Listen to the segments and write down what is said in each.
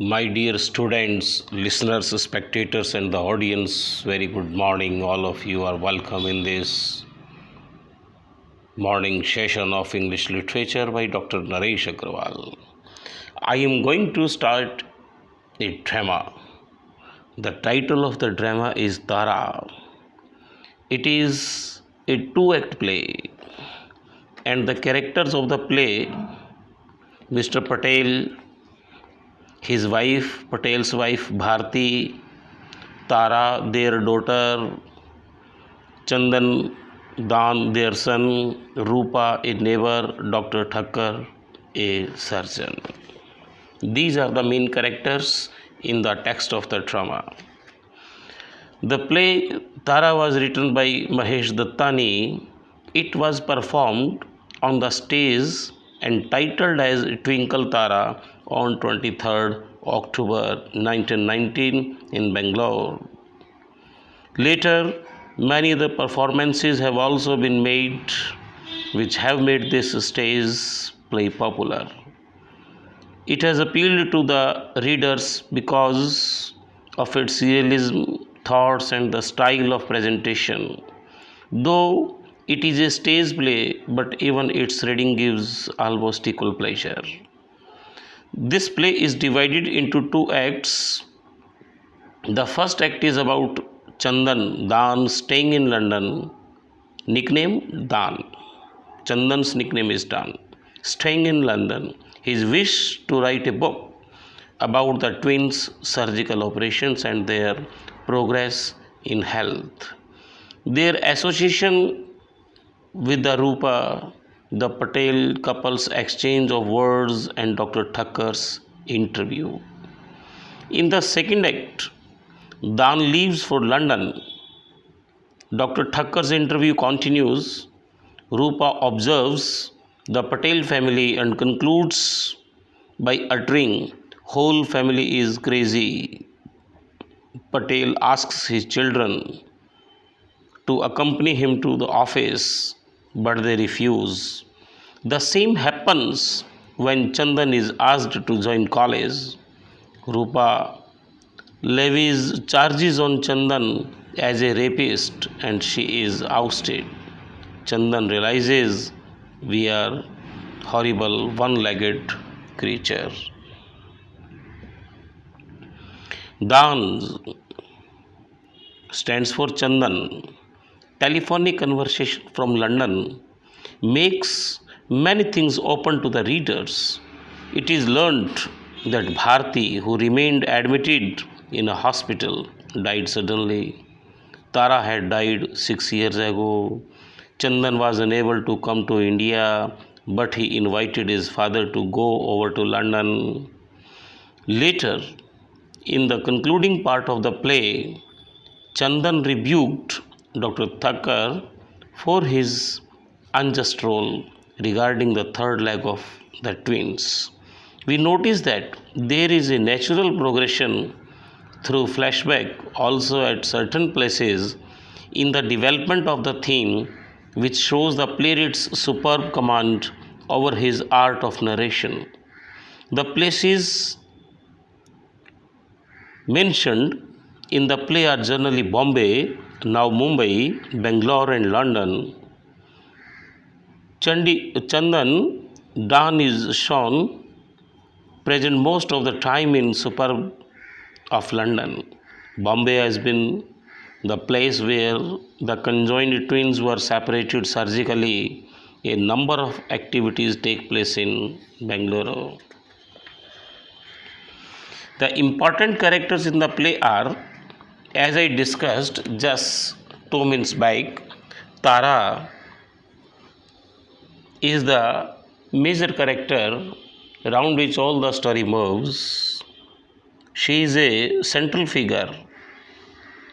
My dear students, listeners, spectators, and the audience, very good morning. All of you are welcome in this morning session of English Literature by Dr. Naresh Agrawal. I am going to start a drama. The title of the drama is Tara. It is a two-act play, and the characters of the play Mr. Patel, his wife, Patel's wife Bharti, Tara, their daughter, Chandan, Dan, their son, Rupa, a neighbor, Dr. Thakkar, a surgeon. These are the main characters in the text of the drama. The play Tara was written by Mahesh Dattani. It was performed on the stage and titled as Twinkle Tara on 23rd October 1919 in Bangalore. Later, many other performances have also been made which have made this stage play popular. It has appealed to the readers because of its realism, thoughts, and the style of presentation. Though it is a stage play, but even its reading gives almost equal pleasure. This play is divided into two acts. The first act is about Chandan, Dan, staying in London. Nickname Dan. Chandan's nickname is Dan. Staying in London. His wish to write a book about the twins' surgical operations and their progress in health. Their association with the Rupa, the Patel couple's exchange of words, and Dr. Thakkar's interview. In the second act, Dan leaves for London. Dr. Thakkar's interview continues. Rupa observes the Patel family and concludes by uttering, "Whole family is crazy." Patel asks his children to accompany him to the office, but they refuse. The same happens when Chandan is asked to join college. Rupa levies charges on Chandan as a rapist and she is ousted. Chandan realizes we are horrible one-legged creature. Dan stands for Chandan. Telephonic conversation from London makes many things open to the readers. It is learnt that Bharti, who remained admitted in a hospital, died suddenly. Tara had died 6 years ago. Chandan was unable to come to India, but he invited his father to go over to London. Later, in the concluding part of the play, Chandan rebuked Dr. Thakkar for his unjust role regarding the third leg of the twins. We notice that there is a natural progression through flashback also at certain places in the development of the theme, which shows the playwright's superb command over his art of narration. The places mentioned in the play are generally Bombay, now Mumbai, Bangalore, and London. Chandan, Dan is shown present most of the time in suburb of London. Bombay has been the place where the conjoined twins were separated surgically. A number of activities take place in Bangalore. The important characters in the play are, as I discussed just 2 minutes back, Tara is the major character around which all the story moves. She is a central figure.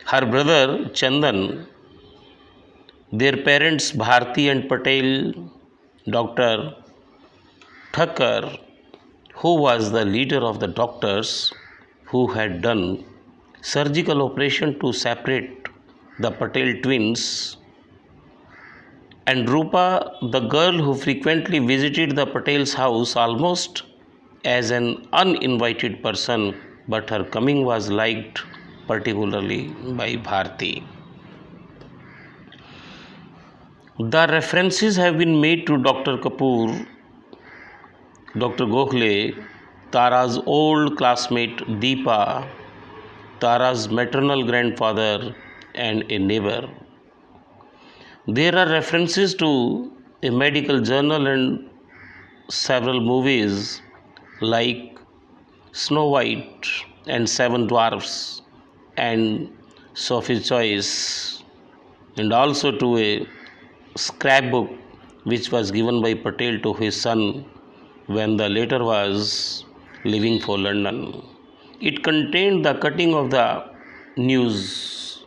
Her brother Chandan, their parents Bharti and Patel, Dr. Thakkar, who was the leader of the doctors who had done surgical operation to separate the Patel twins, and Rupa, the girl who frequently visited the Patel's house almost as an uninvited person, but her coming was liked particularly by Bharti. The references have been made to Dr. Kapoor, Dr. Gokhale, Tara's old classmate Deepa, Tara's maternal grandfather, and a neighbor. There are references to a medical journal and several movies like Snow White and Seven Dwarfs and Sophie's Choice, and also to a scrapbook which was given by Patel to his son when the latter was leaving for London. It contained the cutting of the news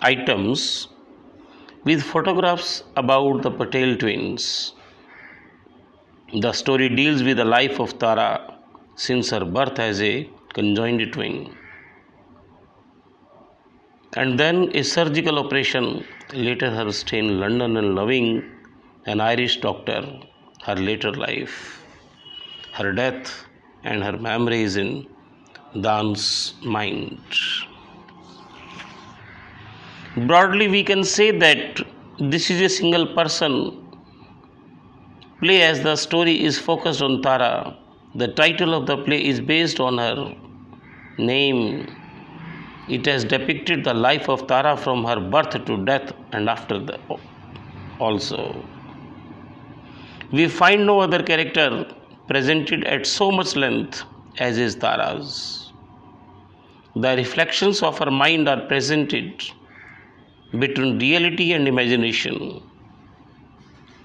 items with photographs about the Patel twins. The story deals with the life of Tara since her birth as a conjoined twin, and then a surgical operation, later her stay in London and loving an Irish doctor, her later life, her death, and her memories in Dan's mind. Broadly, we can say that this is a single person play as the story is focused on Tara. The title of the play is based on her name. It has depicted the life of Tara from her birth to death and after that also. We find no other character presented at so much length as is Tara's. The reflections of her mind are presented between reality and imagination,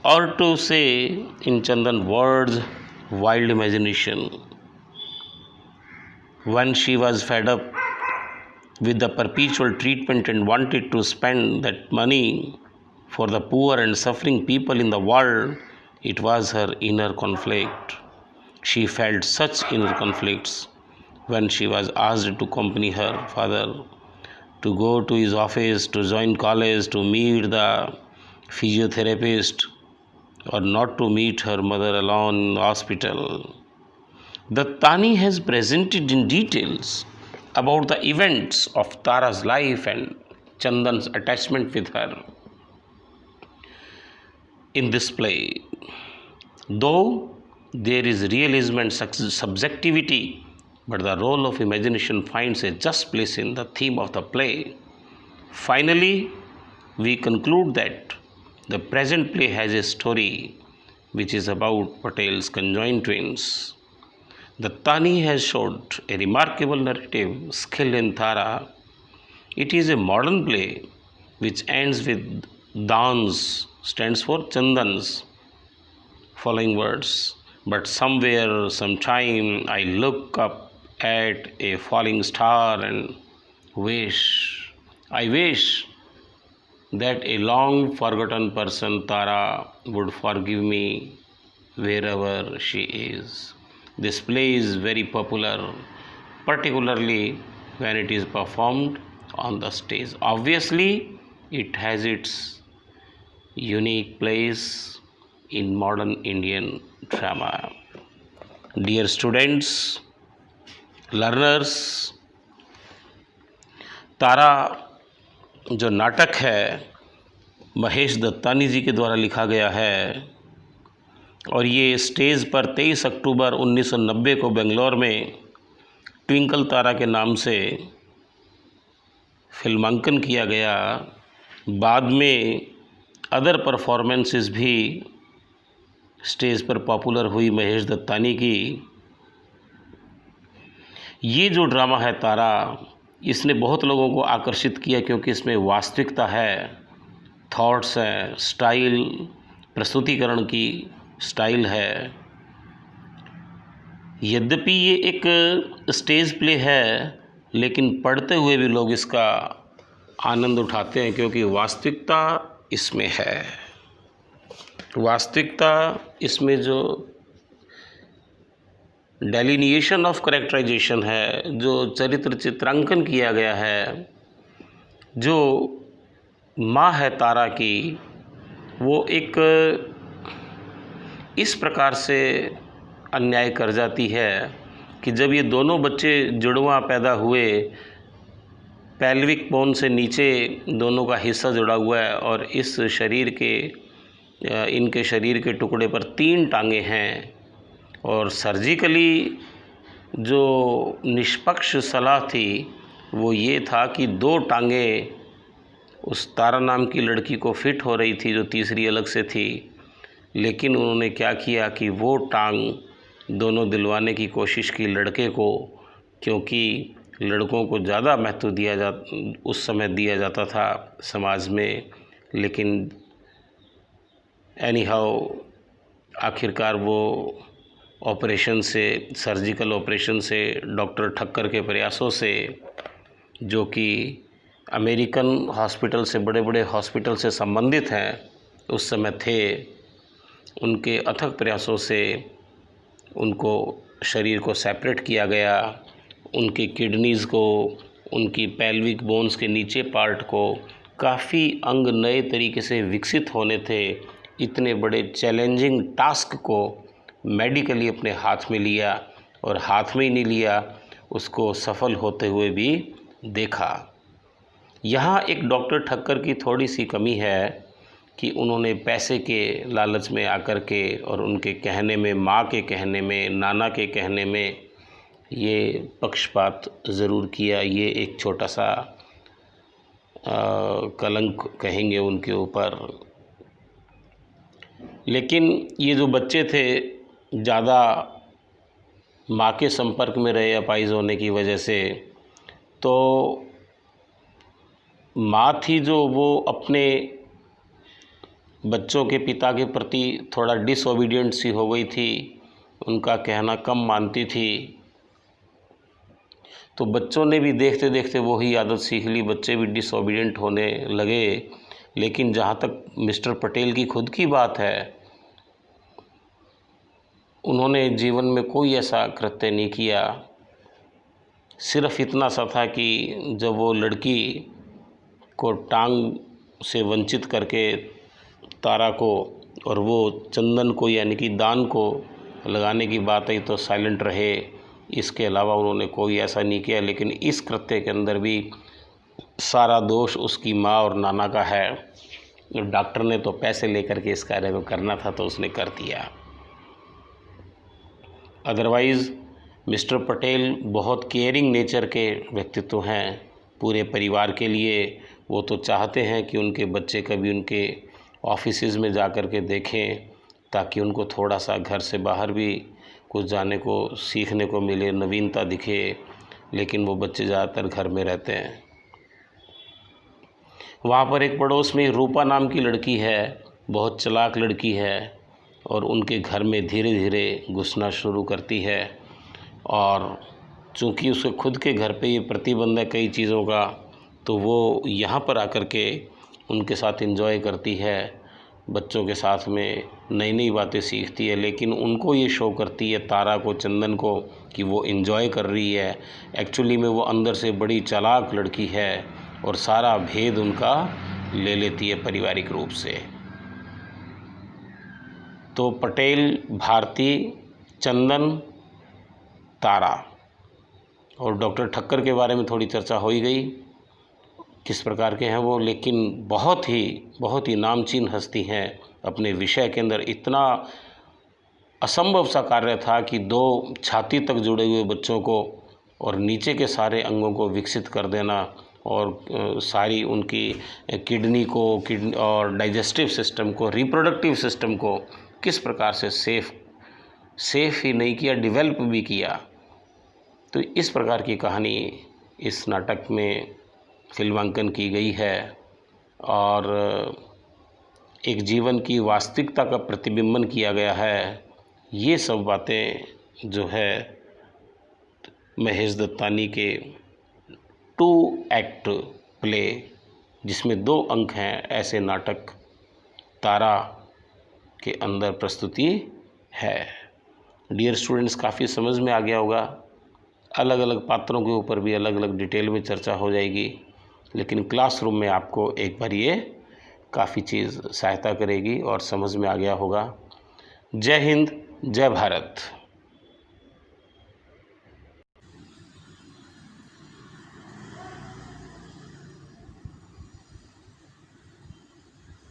or to say in Chandan words, wild imagination. When she was fed up with the perpetual treatment and wanted to spend that money for the poor and suffering people in the world, it was her inner conflict. She felt such inner conflicts when she was asked to accompany her father, to go to his office, to join college, to meet the physiotherapist, or not to meet her mother alone in the hospital. The Tani has presented in details about the events of Tara's life and Chandan's attachment with her in this play. Though there is realism and subjectivity, but the role of imagination finds a just place in the theme of the play. Finally, we conclude that the present play has a story which is about Patel's conjoined twins. The Tani has showed a remarkable narrative skill in Tara. It is a modern play which ends with Dan's, stands for Chandan's, following words. But somewhere, sometime, I look up at a falling star and I wish that a long forgotten person, Tara, would forgive me wherever she is. This play is very popular, particularly when it is performed on the stage. Obviously, it has its unique place in modern Indian drama. Dear students, learners, Tara जो नाटक है महेश दत्तानी जी के द्वारा लिखा गया है और ये स्टेज पर 23 अक्टूबर 1990 को बेंगलोर में ट्विंकल तारा के नाम से फिल्मांकन किया गया। बाद में अदर परफॉर्मेंसेस भी स्टेज पर पॉपुलर हुई महेश दत्तानी की। ये जो ड्रामा है तारा, इसने बहुत लोगों को आकर्षित किया क्योंकि इसमें वास्तविकता है, थॉट्स हैं, स्टाइल, प्रस्तुतिकरण की स्टाइल है। यद्यपि ये एक स्टेज प्ले है, लेकिन पढ़ते हुए भी लोग इसका आनंद उठाते हैं क्योंकि वास्तविकता इसमें है। वास्तविकता इसमें जो डेलिनिएशन ऑफ करेक्टराइजेशन है, जो चरित्र चित्रांकन किया गया है, जो माँ है तारा की, वो एक इस प्रकार से अन्याय कर जाती है कि जब ये दोनों बच्चे जुड़वां पैदा हुए, पेल्विक बोन से नीचे दोनों का हिस्सा जुड़ा हुआ है और इस शरीर के इनके शरीर के टुकड़े पर 3 टांगें हैं, और सर्जिकली जो निष्पक्ष सलाह थी वो ये था कि 2 टांगें उस तारा नाम की लड़की को फिट हो रही थी जो तीसरी अलग से थी, लेकिन उन्होंने क्या किया कि वो टांग दोनों दिलवाने की कोशिश की लड़के को, क्योंकि लड़कों को ज़्यादा महत्व उस समय दिया जाता था समाज में। लेकिन एनी हाउ आखिरकार वो ऑपरेशन से, सर्जिकल ऑपरेशन से, डॉक्टर ठक्कर के प्रयासों से, जो कि अमेरिकन हॉस्पिटल से, बड़े बड़े हॉस्पिटल से संबंधित हैं उस समय थे, उनके अथक प्रयासों से उनको शरीर को सेपरेट किया गया। उनकी किडनीज़ को, उनकी पेल्विक बोन्स के नीचे पार्ट को काफ़ी अंग नए तरीके से विकसित होने थे। इतने बड़े चैलेंजिंग टास्क को मेडिकली अपने हाथ में लिया, और हाथ में ही नहीं लिया, उसको सफल होते हुए भी देखा। यहाँ एक डॉक्टर ठक्कर की थोड़ी सी कमी है कि उन्होंने पैसे के लालच में आकर के और उनके कहने में, माँ के कहने में, नाना के कहने में ये पक्षपात ज़रूर किया। ये एक छोटा सा कलंक कहेंगे उनके ऊपर। लेकिन ये जो बच्चे थे ज़्यादा माँ के संपर्क में रहे अपाइज़ होने की वजह से, तो माँ थी जो वो अपने बच्चों के पिता के प्रति थोड़ा डिसओबीडियंट सी हो गई थी, उनका कहना कम मानती थी। तो बच्चों ने भी देखते देखते वही आदत सीख ली, बच्चे भी डिसओबीडियंट होने लगे। लेकिन जहाँ तक मिस्टर पटेल की खुद की बात है, उन्होंने जीवन में कोई ऐसा कृत्य नहीं किया। सिर्फ इतना सा था कि जब वो लड़की को टांग से वंचित करके तारा को और वो चंदन को यानी कि दान को लगाने की बात आई तो साइलेंट रहे। इसके अलावा उन्होंने कोई ऐसा नहीं किया। लेकिन इस कृत्य के अंदर भी सारा दोष उसकी माँ और नाना का है। डॉक्टर ने तो पैसे लेकर के इस कार्य को करना था तो उसने कर दिया। अदरवाइज़ मिस्टर पटेल बहुत केयरिंग नेचर के व्यक्तित्व हैं पूरे परिवार के लिए। वो तो चाहते हैं कि उनके बच्चे कभी उनके ऑफिसेज में जा कर के देखें, ताकि उनको थोड़ा सा घर से बाहर भी कुछ जाने को, सीखने को मिले, नवीनता दिखे। लेकिन वो बच्चे ज़्यादातर घर में रहते हैं। वहाँ पर एक पड़ोस में रूपा नाम की लड़की है, बहुत चालाक लड़की है, और उनके घर में धीरे धीरे घुसना शुरू करती है। और चूँकि उसके खुद के घर पे ये प्रतिबंध है कई चीज़ों का, तो वो यहाँ पर आकर के उनके साथ एंजॉय करती है, बच्चों के साथ में नई नई बातें सीखती है। लेकिन उनको ये शो करती है, तारा को, चंदन को, कि वो एंजॉय कर रही है। एक्चुअली में वो अंदर से बड़ी चालाक लड़की है और सारा भेद उनका ले लेती है पारिवारिक रूप से। तो पटेल, भारती, चंदन, तारा और डॉक्टर ठक्कर के बारे में थोड़ी चर्चा हो ही गई, किस प्रकार के हैं वो। लेकिन बहुत ही नामचीन हस्ती हैं अपने विषय के अंदर। इतना असंभव सा कार्य था कि 2 छाती तक जुड़े हुए बच्चों को और नीचे के सारे अंगों को विकसित कर देना, और सारी उनकी किडनी को और डाइजेस्टिव सिस्टम को, रिप्रोडक्टिव सिस्टम को किस प्रकार से सेफ ही नहीं किया, डेवलप भी किया। तो इस प्रकार की कहानी इस नाटक में फिल्मांकन की गई है, और एक जीवन की वास्तविकता का प्रतिबिंबन किया गया है। ये सब बातें जो है महेश दत्तानी के 2 एक्ट प्ले, जिसमें 2 अंक हैं, ऐसे नाटक तारा के अंदर प्रस्तुति है। डियर स्टूडेंट्स, काफ़ी समझ में आ गया होगा। अलग अलग पात्रों के ऊपर भी अलग अलग डिटेल में चर्चा हो जाएगी, लेकिन क्लासरूम में आपको एक बार ये काफ़ी चीज़ सहायता करेगी और समझ में आ गया होगा। जय हिंद, जय भारत।